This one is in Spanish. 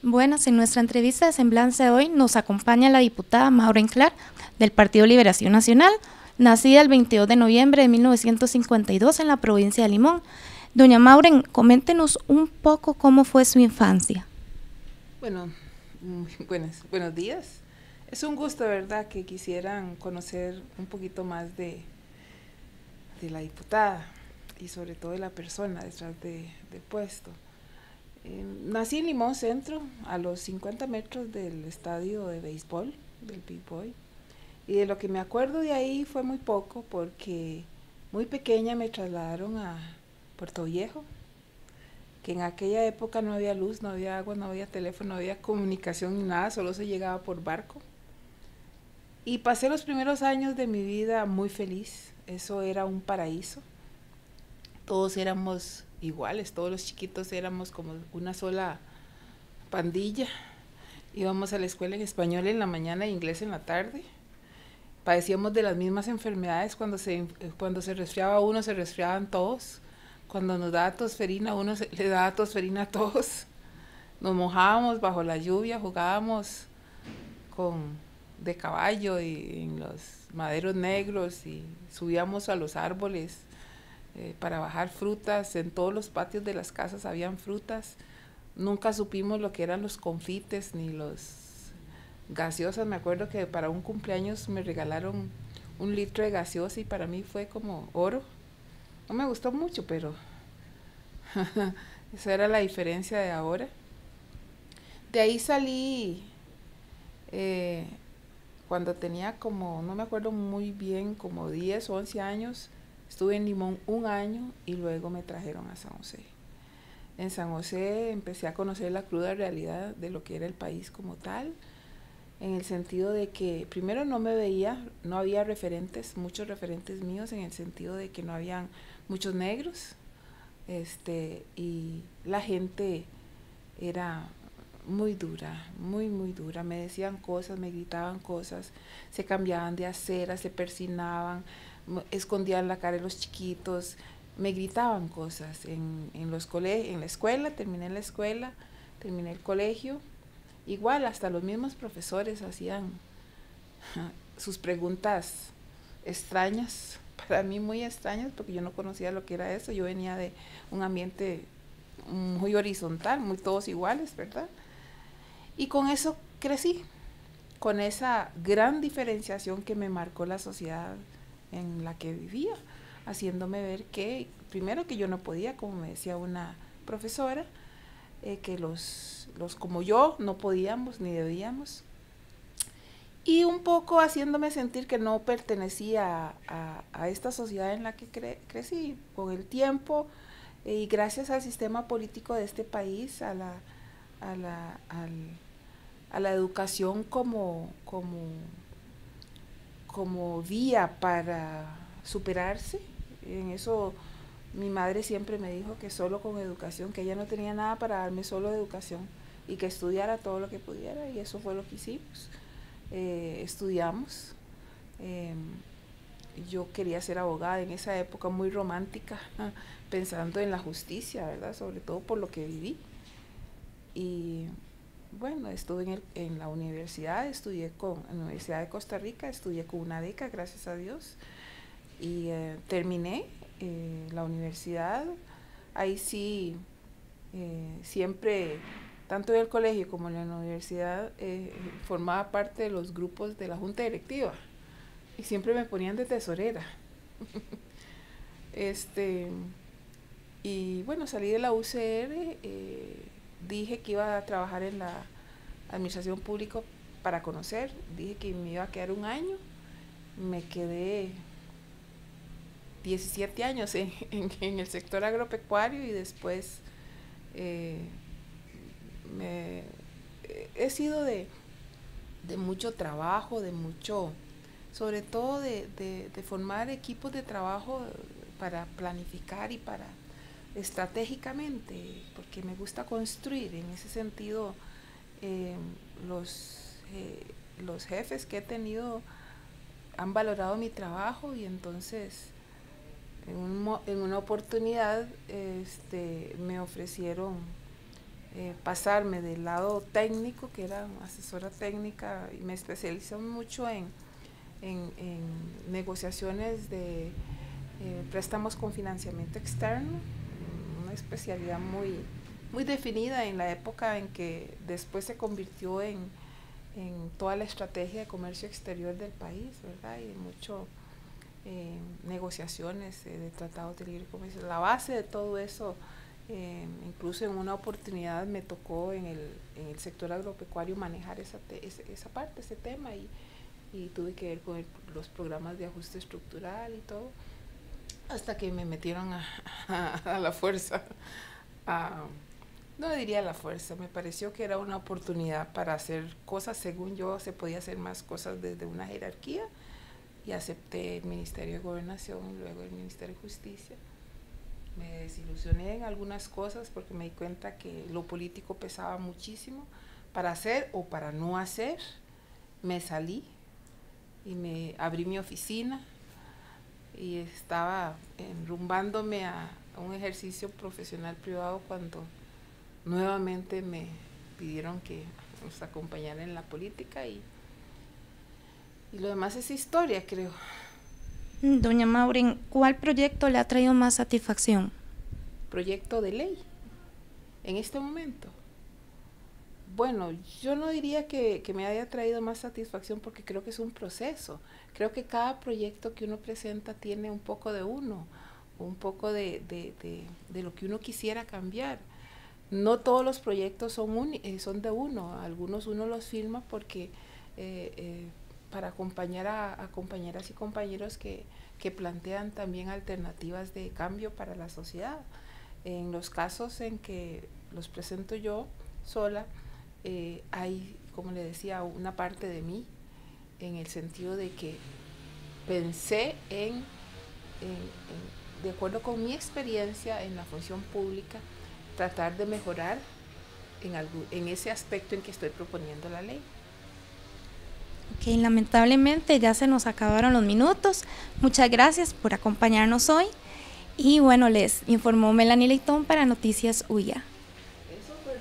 Buenas, en nuestra entrevista de Semblanza de hoy nos acompaña la diputada Maureen Clark del Partido Liberación Nacional, nacida el 22 de noviembre de 1952 en la provincia de Limón. Doña Maureen, coméntenos un poco cómo fue su infancia. Bueno, buenos días. Es un gusto, ¿verdad?, que quisieran conocer un poquito más de la diputada y sobre todo de la persona detrás del puesto. Nací en Limón Centro, a los 50 metros del estadio de béisbol, del Big Boy. Y de lo que me acuerdo de ahí fue muy poco, porque muy pequeña me trasladaron a Puerto Viejo, que en aquella época no había luz, no había agua, no había teléfono, no había comunicación ni nada, solo se llegaba por barco. Y pasé los primeros años de mi vida muy feliz, eso era un paraíso. Todos éramos iguales, todos los chiquitos éramos como una sola pandilla. Íbamos a la escuela en español en la mañana e inglés en la tarde. Padecíamos de las mismas enfermedades, cuando se resfriaba uno, se resfriaban todos. Cuando nos daba tosferina, le daba tosferina a todos. Nos mojábamos bajo la lluvia, jugábamos de caballo y en los maderos negros y subíamos a los árboles para bajar frutas. En todos los patios de las casas habían frutas. Nunca supimos lo que eran los confites ni los gaseosas. Me acuerdo que para un cumpleaños me regalaron 1 litro de gaseosa y para mí fue como oro. No me gustó mucho, pero esa era la diferencia de ahora. De ahí salí cuando tenía como, no me acuerdo muy bien, como 10 o 11 años. Estuve en Limón 1 año y luego me trajeron a San José. En San José empecé a conocer la cruda realidad de lo que era el país como tal, en el sentido de que primero no me veía, no había referentes, muchos referentes míos, en el sentido de que no habían muchos negros, y la gente era muy dura, muy dura. Me decían cosas, me gritaban cosas, se cambiaban de acera, se persinaban, escondían la cara de los chiquitos, me gritaban cosas en la escuela, terminé la escuela, terminé el colegio. Igual hasta los mismos profesores hacían sus preguntas extrañas, para mí muy extrañas, porque yo no conocía lo que era eso. Yo venía de un ambiente muy horizontal, muy todos iguales, ¿verdad? Y con eso crecí, con esa gran diferenciación que me marcó la sociedad en la que vivía, haciéndome ver que, primero, que yo no podía, como me decía una profesora, que los como yo no podíamos ni debíamos, y un poco haciéndome sentir que no pertenecía a esta sociedad en la que crecí. Con el tiempo y gracias al sistema político de este país, a a la, al, la educación como vía para superarse. En eso mi madre siempre me dijo que solo con educación, que ella no tenía nada para darme, solo educación, y que estudiara todo lo que pudiera, y eso fue lo que hicimos. Estudiamos. eh, yo quería ser abogada en esa época, muy romántica, pensando en la justicia, ¿verdad? Sobre todo por lo que viví. Y bueno, estuve en la universidad, en la Universidad de Costa Rica, estudié con una beca, gracias a Dios, y terminé la universidad. Ahí sí, siempre, tanto en el colegio como en la universidad, formaba parte de los grupos de la junta directiva y siempre me ponían de tesorera. este y bueno, salí de la UCR, dije que iba a trabajar en la administración pública para conocer, dije que me iba a quedar 1 año, me quedé 17 años en el sector agropecuario y después eh, me, he sido de mucho trabajo, sobre todo de formar equipos de trabajo para planificar y para estratégicamente, porque me gusta construir. En ese sentido, eh, los jefes que he tenido han valorado mi trabajo y entonces en una oportunidad me ofrecieron pasarme del lado técnico, que era asesora técnica, y me especialicé mucho en negociaciones de préstamos con financiamiento externo, una especialidad muy definida en la época en que después se convirtió en toda la estrategia de comercio exterior del país, ¿verdad? Y mucho negociaciones de tratados de libre comercio. La base de todo eso, incluso en una oportunidad me tocó en el sector agropecuario manejar esa parte, ese tema, y tuve que ver con los programas de ajuste estructural y todo, hasta que me metieron a la fuerza. No diría la fuerza, me pareció que era una oportunidad para hacer cosas, según yo, se podía hacer más cosas desde una jerarquía, y acepté el Ministerio de Gobernación y luego el Ministerio de Justicia. Me desilusioné en algunas cosas porque me di cuenta que lo político pesaba muchísimo para hacer o para no hacer. Me salí y me abrí mi oficina y estaba enrumbándome a un ejercicio profesional privado cuando nuevamente me pidieron que nos acompañara en la política, y lo demás es historia, creo. Doña Maureen, ¿cuál proyecto le ha traído más satisfacción? Proyecto de ley en este momento. Bueno, yo no diría que me haya traído más satisfacción, porque creo que es un proceso. Creo que cada proyecto que uno presenta tiene un poco de uno, un poco de lo que uno quisiera cambiar. No todos los proyectos son de uno, algunos uno los firma porque para acompañar a compañeras y compañeros que plantean también alternativas de cambio para la sociedad. En los casos en que los presento yo sola, hay, como le decía, una parte de mí, en el sentido de que pensé de acuerdo con mi experiencia en la función pública, tratar de mejorar en ese aspecto en que estoy proponiendo la ley. Ok, lamentablemente ya se nos acabaron los minutos. Muchas gracias por acompañarnos hoy. Y bueno, les informó Melanie Leitón para Noticias UIA.